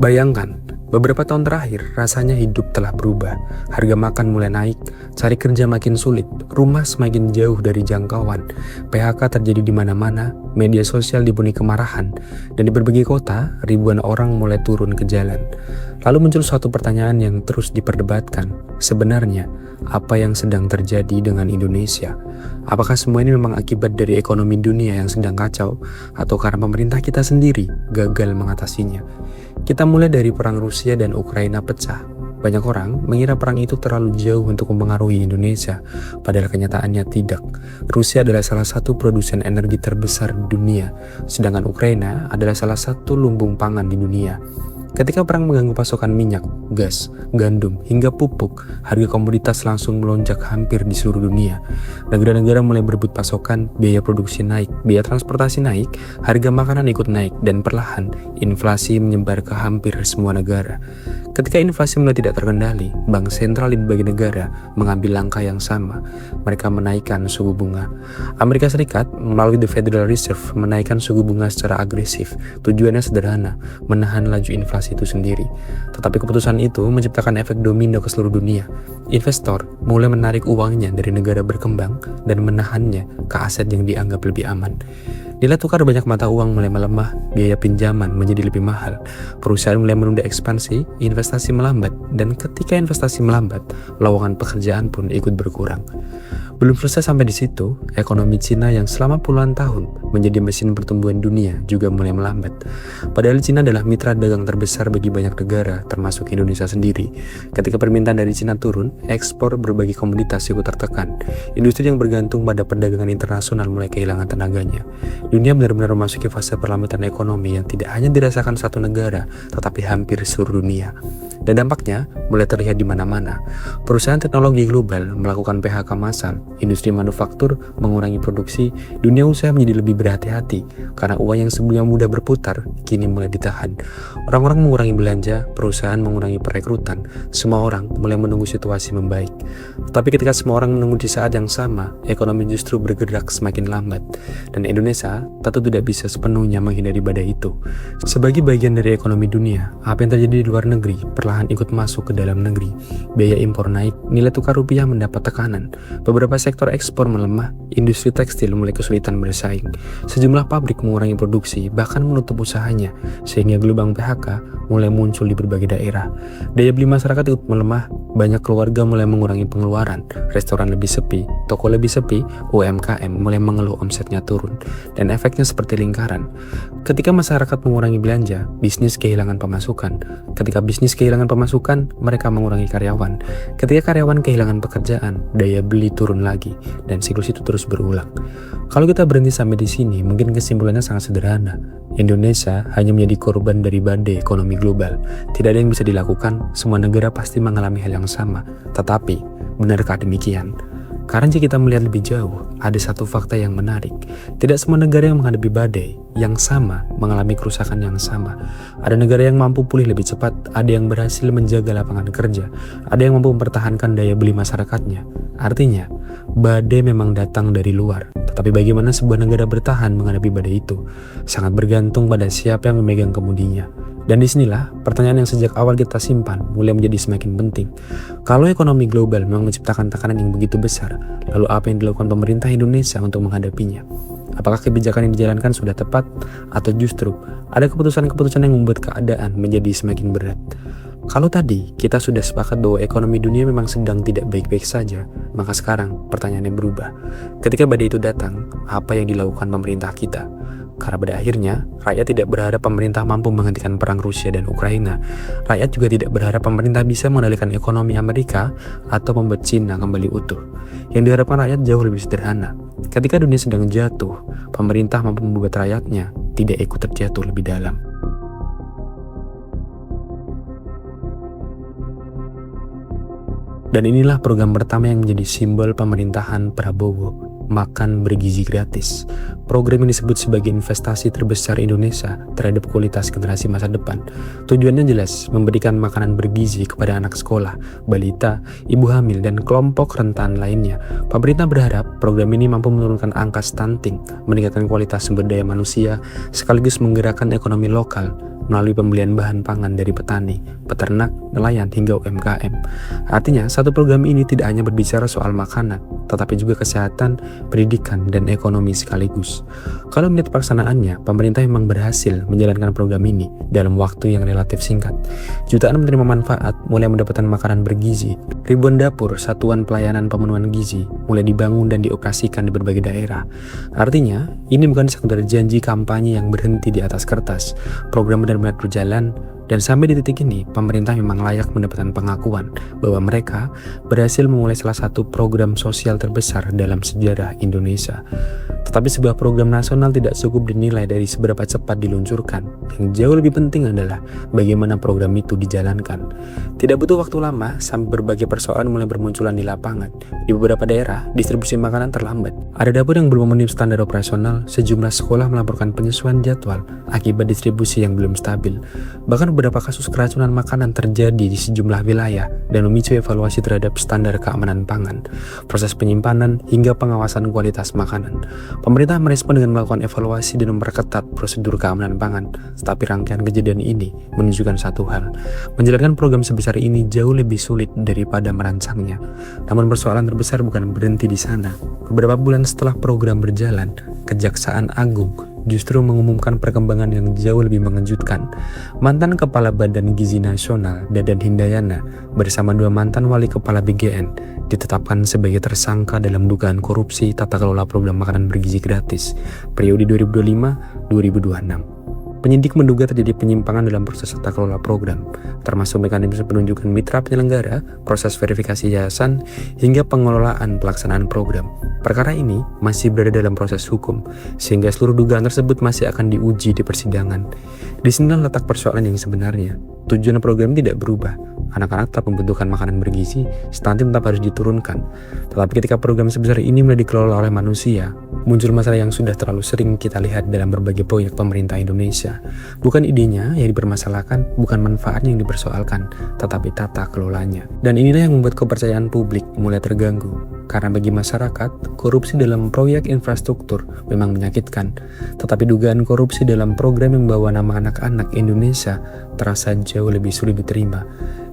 Bayangkan, beberapa tahun terakhir rasanya hidup telah berubah. Harga makan mulai naik, cari kerja makin sulit, rumah semakin jauh dari jangkauan, PHK terjadi di mana-mana, media sosial dipenuhi kemarahan, dan di berbagai kota, ribuan orang mulai turun ke jalan. Lalu muncul suatu pertanyaan yang terus diperdebatkan. Sebenarnya, apa yang sedang terjadi dengan Indonesia? Apakah semua ini memang akibat dari ekonomi dunia yang sedang kacau, atau karena pemerintah kita sendiri gagal mengatasinya? Kita mulai dari perang Rusia dan Ukraina pecah. Banyak orang mengira perang itu terlalu jauh untuk mempengaruhi Indonesia, padahal kenyataannya tidak. Rusia adalah salah satu produsen energi terbesar di dunia, sedangkan Ukraina adalah salah satu lumbung pangan di dunia. Ketika perang mengganggu pasokan minyak, gas, gandum, hingga pupuk, harga komoditas langsung melonjak hampir di seluruh dunia. Negara-negara mulai berebut pasokan, biaya produksi naik, biaya transportasi naik, harga makanan ikut naik, dan perlahan inflasi menyebar ke hampir semua negara. Ketika inflasi mulai tidak terkendali, bank sentral di berbagai negara mengambil langkah yang sama. Mereka menaikkan suku bunga. Amerika Serikat melalui The Federal Reserve menaikkan suku bunga secara agresif. Tujuannya sederhana, menahan laju inflasi itu sendiri. Tetapi keputusan itu menciptakan efek domino ke seluruh dunia. Investor mulai menarik uangnya dari negara berkembang dan menahannya ke aset yang dianggap lebih aman. Nilai tukar banyak mata uang mulai melemah, biaya pinjaman menjadi lebih mahal, perusahaan mulai menunda ekspansi, investasi melambat, dan ketika investasi melambat, lowongan pekerjaan pun ikut berkurang. Belum selesai sampai di situ, ekonomi Cina yang selama puluhan tahun menjadi mesin pertumbuhan dunia juga mulai melambat. Padahal Cina adalah mitra dagang terbesar bagi banyak negara, termasuk Indonesia sendiri. Ketika permintaan dari Cina turun, ekspor berbagai komoditas ikut tertekan. Industri yang bergantung pada perdagangan internasional mulai kehilangan tenaganya. Dunia benar-benar memasuki fase perlambatan ekonomi yang tidak hanya dirasakan satu negara, tetapi hampir seluruh dunia. Dan dampaknya mulai terlihat di mana-mana. Perusahaan teknologi global melakukan PHK massal, industri manufaktur mengurangi produksi, dunia usaha menjadi lebih berhati-hati karena uang yang sebelumnya mudah berputar kini mulai ditahan. Orang-orang mengurangi belanja, perusahaan mengurangi perekrutan, semua orang mulai menunggu situasi membaik. Tapi ketika semua orang menunggu di saat yang sama, ekonomi justru bergerak semakin lambat, dan Indonesia tentu tidak bisa sepenuhnya menghindari badai itu. Sebagai bagian dari ekonomi dunia, apa yang terjadi di luar negeri perlahan ikut masuk ke dalam negeri. Biaya impor naik, nilai tukar rupiah mendapat tekanan. Beberapa sektor ekspor melemah, industri tekstil mulai kesulitan bersaing. Sejumlah pabrik mengurangi produksi, bahkan menutup usahanya, sehingga gelombang PHK mulai muncul di berbagai daerah. Daya beli masyarakat ikut melemah, banyak keluarga mulai mengurangi pengeluaran, restoran lebih sepi, toko lebih sepi, UMKM mulai mengeluh omsetnya turun, dan efeknya seperti lingkaran. Ketika masyarakat mengurangi belanja, bisnis kehilangan pemasukan. Ketika bisnis kehilangan pemasukan, mereka mengurangi karyawan. Ketika karyawan kehilangan pekerjaan, daya beli turun lagi, dan siklus itu terus berulang. Kalau kita berhenti sampai di sini, mungkin kesimpulannya sangat sederhana. Indonesia hanya menjadi korban dari badai ekonomi global. Tidak ada yang bisa dilakukan, semua negara pasti mengalami hal yang sama. Tetapi, benarkah demikian? Karena jika kita melihat lebih jauh, ada satu fakta yang menarik. Tidak semua negara yang menghadapi badai yang sama mengalami kerusakan yang sama. Ada negara yang mampu pulih lebih cepat, ada yang berhasil menjaga lapangan kerja, ada yang mampu mempertahankan daya beli masyarakatnya. Artinya, badai memang datang dari luar. Tetapi bagaimana sebuah negara bertahan menghadapi badai itu sangat bergantung pada siapa yang memegang kemudinya. Dan disinilah pertanyaan yang sejak awal kita simpan mulai menjadi semakin penting. Kalau ekonomi global memang menciptakan tekanan yang begitu besar, lalu apa yang dilakukan pemerintah Indonesia untuk menghadapinya? Apakah kebijakan yang dijalankan sudah tepat, atau justru ada keputusan-keputusan yang membuat keadaan menjadi semakin berat? Kalau tadi kita sudah sepakat bahwa ekonomi dunia memang sedang tidak baik-baik saja, maka sekarang pertanyaannya berubah. Ketika badai itu datang, apa yang dilakukan pemerintah kita? Karena pada akhirnya, rakyat tidak berharap pemerintah mampu menghentikan perang Rusia dan Ukraina. Rakyat juga tidak berharap pemerintah bisa mengendalikan ekonomi Amerika atau membuat Cina kembali utuh. Yang diharapkan rakyat jauh lebih sederhana. Ketika dunia sedang jatuh, pemerintah mampu membuat rakyatnya tidak ikut terjatuh lebih dalam. Dan inilah program pertama yang menjadi simbol pemerintahan Prabowo, Makan Bergizi Gratis. Program yang disebut sebagai investasi terbesar Indonesia terhadap kualitas generasi masa depan. Tujuannya jelas, memberikan makanan bergizi kepada anak sekolah, balita, ibu hamil, dan kelompok rentan lainnya. Pemerintah berharap program ini mampu menurunkan angka stunting, meningkatkan kualitas sumber daya manusia, sekaligus menggerakkan ekonomi lokal melalui pembelian bahan pangan dari petani, peternak, nelayan, hingga UMKM. Artinya, satu program ini tidak hanya berbicara soal makanan, tetapi juga kesehatan, pendidikan, dan ekonomi sekaligus. Kalau melihat pelaksanaannya, pemerintah memang berhasil menjalankan program ini dalam waktu yang relatif singkat. Jutaan menerima manfaat, mulai mendapatkan makanan bergizi. Ribuan dapur, satuan pelayanan pemenuhan gizi, mulai dibangun dan dioperasikan di berbagai daerah. Artinya, ini bukan sekedar janji kampanye yang berhenti di atas kertas. Program benar-benar berjalan, dan sampai di titik ini, pemerintah memang layak mendapatkan pengakuan bahwa mereka berhasil memulai salah satu program sosial terbesar dalam sejarah Indonesia. Tetapi sebuah program nasional tidak cukup dinilai dari seberapa cepat diluncurkan. Yang jauh lebih penting adalah bagaimana program itu dijalankan. Tidak butuh waktu lama sampai berbagai persoalan mulai bermunculan di lapangan. Di beberapa daerah, distribusi makanan terlambat. Ada dapur yang belum memenuhi standar operasional, sejumlah sekolah melaporkan penyesuaian jadwal akibat distribusi yang belum stabil. Bahkan beberapa kasus keracunan makanan terjadi di sejumlah wilayah dan memicu evaluasi terhadap standar keamanan pangan, proses penyimpanan, hingga pengawasan kualitas makanan. Pemerintah merespon dengan melakukan evaluasi dan memperketat prosedur keamanan pangan, tetapi rangkaian kejadian ini menunjukkan satu hal: menjalankan program sebesar ini jauh lebih sulit daripada merancangnya. Namun persoalan terbesar bukan berhenti di sana. Beberapa bulan setelah program berjalan, Kejaksaan Agung justru mengumumkan perkembangan yang jauh lebih mengejutkan. Mantan Kepala Badan Gizi Nasional, Dadan Hindayana, bersama dua mantan wali kepala BGN ditetapkan sebagai tersangka dalam dugaan korupsi tata kelola program makanan bergizi gratis periode 2025-2026. Penyidik menduga terjadi penyimpangan dalam proses tata kelola program, termasuk mekanisme penunjukan mitra penyelenggara, proses verifikasi yayasan, hingga pengelolaan pelaksanaan program. Perkara ini masih berada dalam proses hukum, sehingga seluruh dugaan tersebut masih akan diuji di persidangan. Di sinilah letak persoalan yang sebenarnya. Tujuan program tidak berubah. Anak-anak tetap membutuhkan makanan bergizi, stunting tetap harus diturunkan. Tetapi ketika program sebesar ini mulai dikelola oleh manusia, muncul masalah yang sudah terlalu sering kita lihat dalam berbagai proyek pemerintah Indonesia. Bukan idenya yang dipermasalahkan, bukan manfaatnya yang dipersoalkan, tetapi tata kelolanya. Dan inilah yang membuat kepercayaan publik mulai terganggu. Karena bagi masyarakat, korupsi dalam proyek infrastruktur memang menyakitkan. Tetapi dugaan korupsi dalam program yang membawa nama anak-anak Indonesia terasa jauh lebih sulit diterima.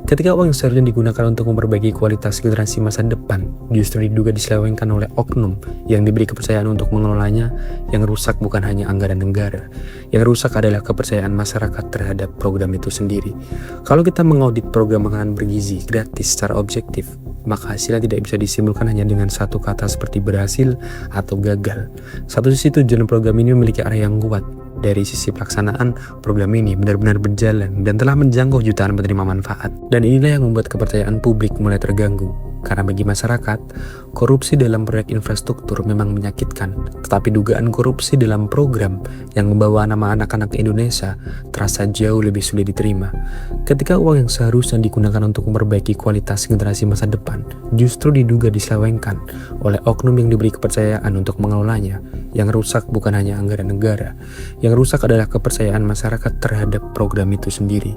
Ketika uang yang seharusnya digunakan untuk memperbaiki kualitas generasi masa depan justru diduga diselewengkan oleh oknum yang diberi kepercayaan untuk mengelolanya, yang rusak bukan hanya anggaran negara, yang rusak adalah kepercayaan masyarakat terhadap program itu sendiri. Kalau kita mengaudit program makanan bergizi gratis secara objektif, maka hasilnya tidak bisa disimpulkan hanya dengan satu kata seperti berhasil atau gagal. Satu sisi tujuan program ini memiliki arah yang kuat. Dari sisi pelaksanaan, program ini benar-benar berjalan dan telah menjangkau jutaan penerima manfaat. Dan inilah yang membuat kepercayaan publik mulai terganggu. Karena bagi masyarakat, korupsi dalam proyek infrastruktur memang menyakitkan. Tetapi dugaan korupsi dalam program yang membawa nama anak-anak Indonesia terasa jauh lebih sulit diterima. Ketika uang yang seharusnya digunakan untuk memperbaiki kualitas generasi masa depan justru diduga diselewengkan oleh oknum yang diberi kepercayaan untuk mengelolanya, yang rusak bukan hanya anggaran negara, yang rusak adalah kepercayaan masyarakat terhadap program itu sendiri.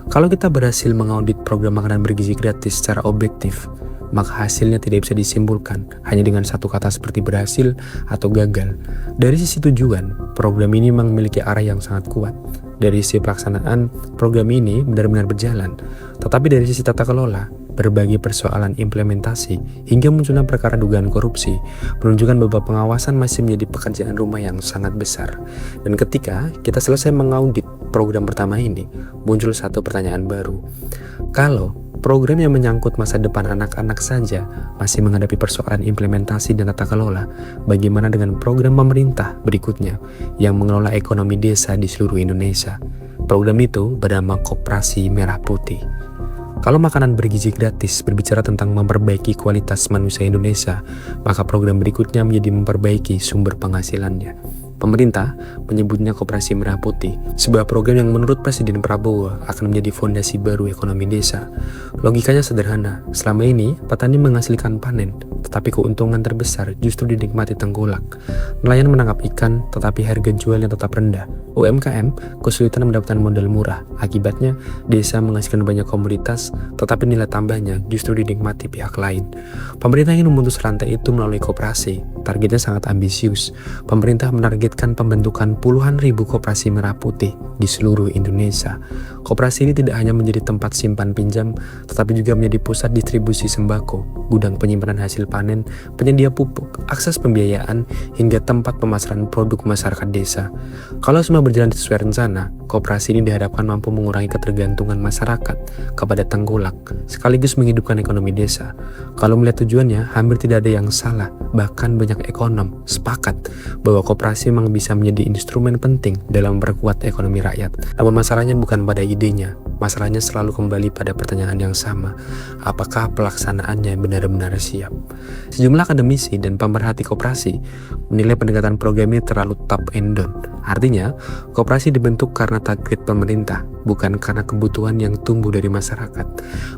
Kalau kita berhasil mengaudit program makanan bergizi gratis secara objektif, maka hasilnya tidak bisa disimpulkan hanya dengan satu kata seperti berhasil atau gagal. Dari sisi tujuan, program ini memang memiliki arah yang sangat kuat. Dari sisi pelaksanaan, program ini benar-benar berjalan. Tetapi dari sisi tata kelola, berbagai persoalan implementasi hingga munculnya perkara dugaan korupsi menunjukkan bahwa pengawasan masih menjadi pekerjaan rumah yang sangat besar. Dan ketika kita selesai mengaudit program pertama ini, muncul satu pertanyaan baru. Kalau program yang menyangkut masa depan anak-anak saja masih menghadapi persoalan implementasi dan tata kelola, bagaimana dengan program pemerintah berikutnya yang mengelola ekonomi desa di seluruh Indonesia? Program itu bernama Koperasi Merah Putih. Kalau makanan bergizi gratis berbicara tentang memperbaiki kualitas manusia Indonesia, maka program berikutnya menjadi memperbaiki sumber penghasilannya. Pemerintah menyebutnya Koperasi Merah Putih, sebuah program yang menurut Presiden Prabowo akan menjadi fondasi baru ekonomi desa. Logikanya sederhana, selama ini petani menghasilkan panen, tetapi keuntungan terbesar justru dinikmati tengkulak. Nelayan menangkap ikan, tetapi harga jualnya tetap rendah. UMKM kesulitan mendapatkan modal murah. Akibatnya, desa menghasilkan banyak komoditas, tetapi nilai tambahnya justru dinikmati pihak lain. Pemerintah ingin memutus rantai itu melalui koperasi. Targetnya sangat ambisius. Pemerintah menargetkan pembentukan puluhan ribu koperasi merah putih di seluruh Indonesia. Koperasi ini tidak hanya menjadi tempat simpan pinjam, tetapi juga menjadi pusat distribusi sembako, gudang penyimpanan hasil panen, penyedia pupuk, akses pembiayaan, hingga tempat pemasaran produk masyarakat desa. Kalau semua berjalan sesuai rencana, koperasi ini diharapkan mampu mengurangi ketergantungan masyarakat kepada tengkulak, sekaligus menghidupkan ekonomi desa. Kalau melihat tujuannya, hampir tidak ada yang salah. Bahkan banyak ekonom sepakat bahwa koperasi memang bisa menjadi instrumen penting dalam memperkuat ekonomi rakyat. Namun masalahnya bukan pada idenya, masalahnya selalu kembali pada pertanyaan yang sama: apakah pelaksanaannya benar-benar siap? Sejumlah akademisi dan pemerhati koperasi menilai pendekatan program ini terlalu top and down. Artinya, koperasi dibentuk karena target pemerintah, bukan karena kebutuhan yang tumbuh dari masyarakat.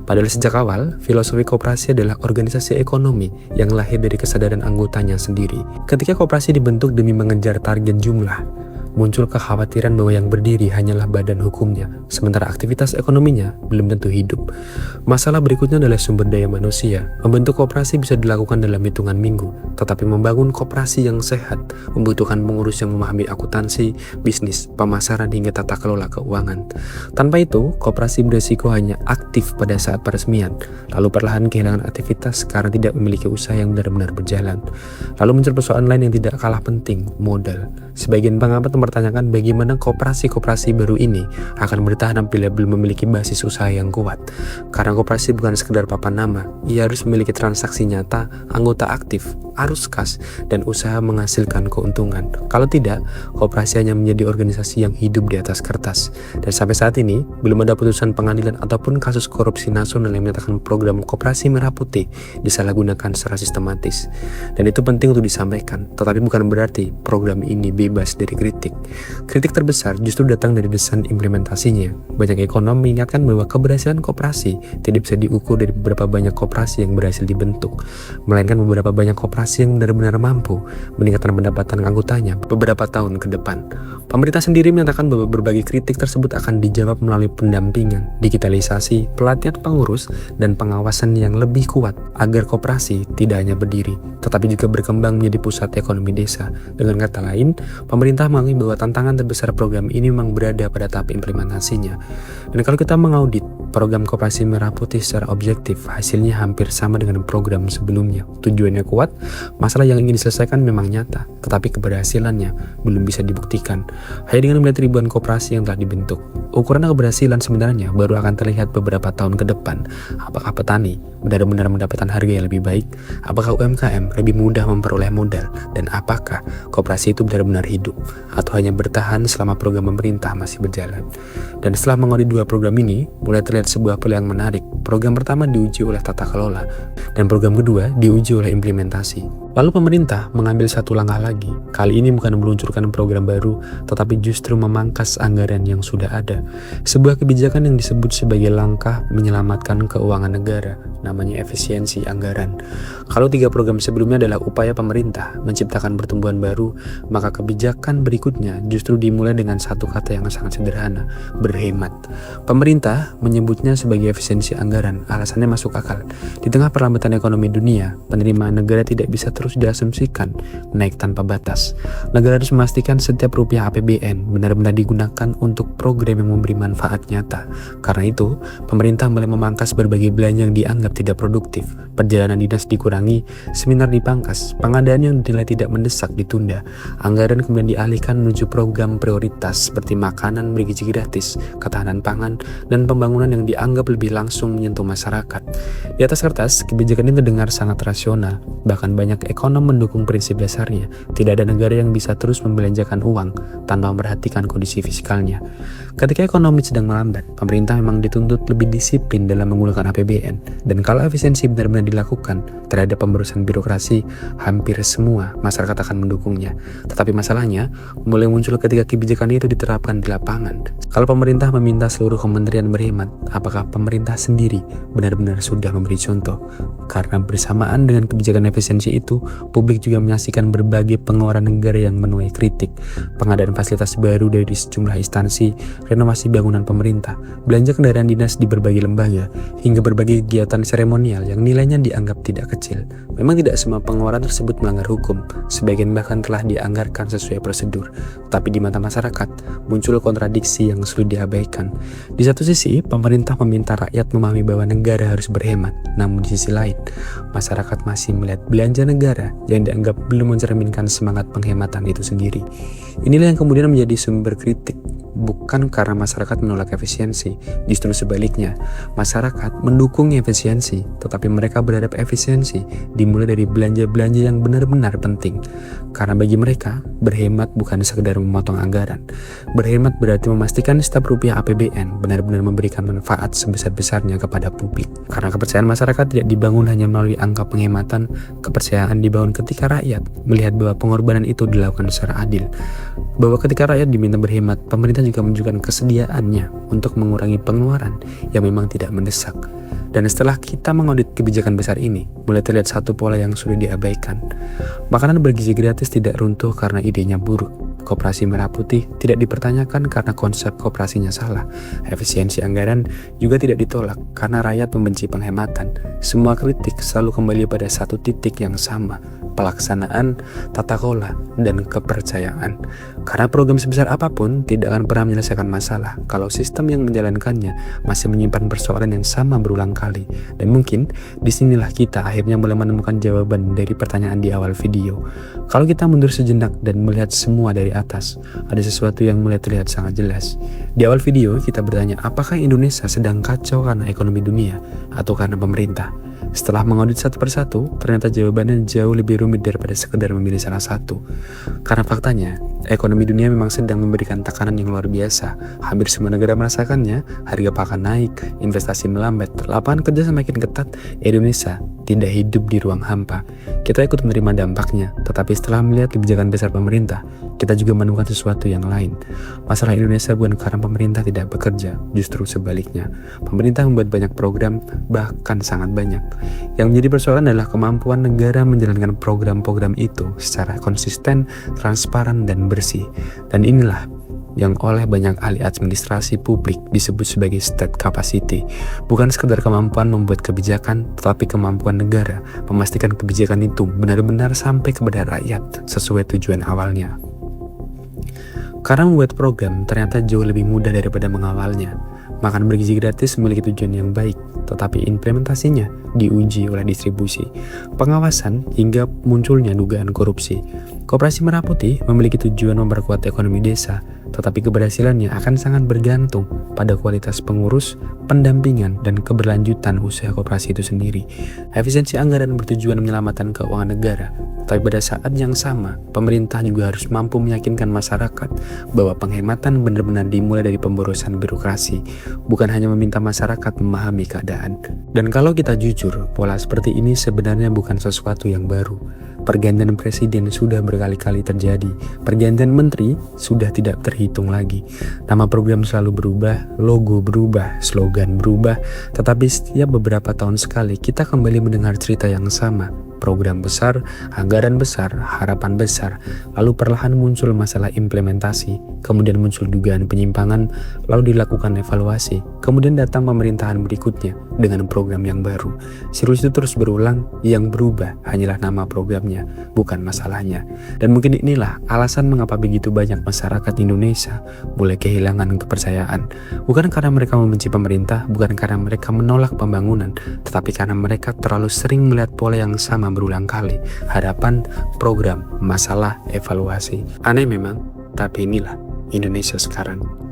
Padahal sejak awal, filosofi koperasi adalah organisasi ekonomi yang lahir dari kesadaran anggotanya sendiri. Ketika koperasi dibentuk demi mengejar target jumlah, muncul kekhawatiran bahwa yang berdiri hanyalah badan hukumnya, sementara aktivitas ekonominya belum tentu hidup. Masalah berikutnya adalah sumber daya manusia. Membentuk koperasi bisa dilakukan dalam hitungan minggu, tetapi membangun koperasi yang sehat membutuhkan pengurus yang memahami akuntansi, bisnis, pemasaran, hingga tata kelola keuangan. Tanpa itu, koperasi beresiko hanya aktif pada saat peresmian, lalu perlahan kehilangan aktivitas karena tidak memiliki usaha yang benar-benar berjalan. Lalu muncul persoalan lain yang tidak kalah penting, modal. Sebagian pengamat mempertanyakan bagaimana koperasi-koperasi baru ini akan bertahan apabila belum memiliki basis usaha yang kuat. Karena koperasi bukan sekedar papan nama, ia harus memiliki transaksi nyata, anggota aktif, arus kas, dan usaha menghasilkan keuntungan. Kalau tidak, koperasi hanya menjadi organisasi yang hidup di atas kertas. Dan sampai saat ini, belum ada putusan pengadilan ataupun kasus korupsi nasional yang menyatakan program koperasi merah putih disalahgunakan secara sistematis. Dan itu penting untuk disampaikan, tetapi bukan berarti program ini bebas dari kritik. Kritik terbesar justru datang dari desain implementasinya. Banyak ekonom mengingatkan bahwa keberhasilan koperasi tidak bisa diukur dari beberapa banyak koperasi yang berhasil dibentuk, melainkan beberapa banyak koperasi yang benar-benar mampu meningkatkan pendapatan anggotanya beberapa tahun ke depan. Pemerintah sendiri menyatakan bahwa berbagai kritik tersebut akan dijawab melalui pendampingan, digitalisasi, pelatihan pengurus, dan pengawasan yang lebih kuat agar koperasi tidak hanya berdiri, tetapi juga berkembang menjadi pusat ekonomi desa. Dengan kata lain, pemerintah mengakui bahwa tantangan terbesar program ini memang berada pada tahap implementasinya. Dan kalau kita mengaudit program koperasi merah putih secara objektif, hasilnya hampir sama dengan program sebelumnya. Tujuannya kuat, masalah yang ingin diselesaikan memang nyata, tetapi keberhasilannya belum bisa dibuktikan hanya dengan melihat ribuan koperasi yang telah dibentuk. Ukuran keberhasilan sebenarnya baru akan terlihat beberapa tahun ke depan. Apakah petani benar-benar mendapatkan harga yang lebih baik? Apakah UMKM lebih mudah memperoleh modal? Dan apakah koperasi itu benar-benar hidup atau hanya bertahan selama program pemerintah masih berjalan? Dan setelah mengaudit dua program ini, mulai terlihat sebuah peluang menarik. Program pertama diuji oleh tata kelola, dan program kedua diuji oleh implementasi. Lalu pemerintah mengambil satu langkah lagi. Kali ini bukan meluncurkan program baru, tetapi justru memangkas anggaran yang sudah ada. Sebuah kebijakan yang disebut sebagai langkah menyelamatkan keuangan negara, namanya efisiensi anggaran. Kalau tiga program sebelumnya adalah upaya pemerintah menciptakan pertumbuhan baru, maka kebijakan berikutnya justru dimulai dengan satu kata yang sangat sederhana: berhemat. Pemerintah menyebutnya sebagai efisiensi anggaran. Alasannya masuk akal. Di tengah perlambatan ekonomi dunia, penerimaan negara tidak bisa terus diasumsikan naik tanpa batas. Negara harus memastikan setiap rupiah APBN benar-benar digunakan untuk program yang memberi manfaat nyata. Karena itu, pemerintah mulai memangkas berbagai belanja yang dianggap tidak produktif. Perjalanan dinas dikurangi, seminar dipangkas, pengadaan yang dinilai tidak mendesak ditunda. Anggaran kemudian dialihkan menuju program prioritas seperti makanan bergizi gratis, ketahanan pangan, dan pembangunan yang dianggap lebih langsung menyentuh masyarakat. Di atas kertas, kebijakan ini terdengar sangat rasional. Bahkan banyak ekonom mendukung prinsip dasarnya. Tidak ada negara yang bisa terus membelanjakan uang tanpa memperhatikan kondisi fiskalnya. Ketika ekonomi sedang melambat, pemerintah memang dituntut lebih disiplin dalam menggunakan APBN. Dan kalau efisiensi benar-benar dilakukan terhadap pemberantasan birokrasi, hampir semua masyarakat akan mendukungnya. Tetapi masalahnya mulai muncul ketika kebijakan itu diterapkan di lapangan. Kalau pemerintah meminta seluruh kementerian berhemat, apakah pemerintah sendiri benar-benar sudah memberi contoh? Karena bersamaan dengan kebijakan efisiensi itu, publik juga menyaksikan berbagai pengeluaran negara yang menuai kritik, pengadaan fasilitas baru dari sejumlah instansi, renovasi bangunan pemerintah, belanja kendaraan dinas di berbagai lembaga, hingga berbagai kegiatan seremonial yang nilainya dianggap tidak kecil. Memang tidak semua pengeluaran tersebut melanggar hukum, sebagian bahkan telah dianggarkan sesuai prosedur, tapi di mata masyarakat muncul kontradiksi yang sulit diabaikan. Di satu sisi, pemerintah meminta rakyat memahami bahwa negara harus berhemat, namun di sisi lain, masyarakat masih melihat belanja negara yang dianggap belum mencerminkan semangat penghematan itu sendiri. Inilah yang kemudian menjadi sumber kritik. Bukan karena masyarakat menolak efisiensi, justru sebaliknya, masyarakat mendukung efisiensi, tetapi mereka berharap efisiensi dimulai dari belanja-belanja yang benar-benar penting. Karena bagi mereka, berhemat bukan sekedar memotong anggaran. Berhemat berarti memastikan setiap rupiah APBN benar-benar memberikan manfaat sebesar-besarnya kepada publik. Karena kepercayaan masyarakat tidak dibangun hanya melalui angka penghematan, kepercayaan dibangun ketika rakyat melihat bahwa pengorbanan itu dilakukan secara adil. Bahwa ketika rakyat diminta berhemat, pemerintah juga menunjukkan kesediaannya untuk mengurangi pengeluaran yang memang tidak mendesak. Dan setelah kita mengaudit kebijakan besar ini, mulai terlihat satu pola yang sudah diabaikan. Makanan bergizi gratis tidak runtuh karena idenya buruk. Koperasi Merah Putih tidak dipertanyakan karena konsep koperasinya salah. Efisiensi anggaran juga tidak ditolak karena rakyat membenci penghematan. Semua kritik selalu kembali pada satu titik yang sama, pelaksanaan, tata kelola, dan kepercayaan. Karena program sebesar apapun tidak akan pernah menyelesaikan masalah kalau sistem yang menjalankannya masih menyimpan persoalan yang sama berulang kali. Dan mungkin disinilah kita akhirnya mulai menemukan jawaban dari pertanyaan di awal video. Kalau kita mundur sejenak dan melihat semua dari atas, ada sesuatu yang mulai terlihat sangat jelas. Di awal video kita bertanya, apakah Indonesia sedang kacau karena ekonomi dunia atau karena pemerintah? Setelah mengaudit satu persatu, ternyata jawabannya jauh lebih rumit daripada sekedar memilih salah satu. Karena faktanya, ekonomi dunia memang sedang memberikan tekanan yang luar biasa. Hampir semua negara merasakannya, harga pakan naik, investasi melambat, lapangan kerja semakin ketat. Indonesia tidak hidup di ruang hampa. Kita ikut menerima dampaknya, tetapi setelah melihat kebijakan besar pemerintah, kita juga menemukan sesuatu yang lain. Masalah Indonesia bukan karena pemerintah tidak bekerja, justru sebaliknya. Pemerintah membuat banyak program, bahkan sangat banyak. Yang menjadi persoalan adalah kemampuan negara menjalankan program-program itu secara konsisten, transparan, dan bersih. Dan inilah yang oleh banyak ahli administrasi publik disebut sebagai state capacity. Bukan sekedar kemampuan membuat kebijakan, tetapi kemampuan negara memastikan kebijakan itu benar-benar sampai kepada rakyat sesuai tujuan awalnya. Karena membuat program ternyata jauh lebih mudah daripada mengawalnya. Makan bergizi gratis memiliki tujuan yang baik, tetapi implementasinya diuji oleh distribusi, pengawasan, hingga munculnya dugaan korupsi. Koperasi Merah Putih memiliki tujuan memperkuat ekonomi desa, tetapi keberhasilannya akan sangat bergantung pada kualitas pengurus, pendampingan, dan keberlanjutan usaha koperasi itu sendiri. Efisiensi anggaran bertujuan menyelamatkan keuangan negara, tapi pada saat yang sama, pemerintah juga harus mampu meyakinkan masyarakat bahwa penghematan benar-benar dimulai dari pemborosan birokrasi, bukan hanya meminta masyarakat memahami keadaan. Dan kalau kita jujur, pola seperti ini sebenarnya bukan sesuatu yang baru. Pergantian presiden sudah berkali-kali terjadi. Pergantian menteri sudah tidak terhitung lagi. Nama program selalu berubah, logo berubah, slogan berubah. Tetapi setiap beberapa tahun sekali kita kembali mendengar cerita yang sama. Program besar, anggaran besar, harapan besar. Lalu perlahan muncul masalah implementasi. Kemudian muncul dugaan penyimpangan. Lalu dilakukan evaluasi. Kemudian datang pemerintahan berikutnya dengan program yang baru. Siklus itu terus berulang. Yang berubah hanyalah nama programnya, bukan masalahnya. Dan mungkin inilah alasan mengapa begitu banyak masyarakat Indonesia mulai kehilangan kepercayaan. Bukan karena mereka membenci pemerintah, bukan karena mereka menolak pembangunan, tetapi karena mereka terlalu sering melihat pola yang sama berulang kali. Harapan, program, masalah, evaluasi. Aneh memang, tapi inilah Indonesia sekarang.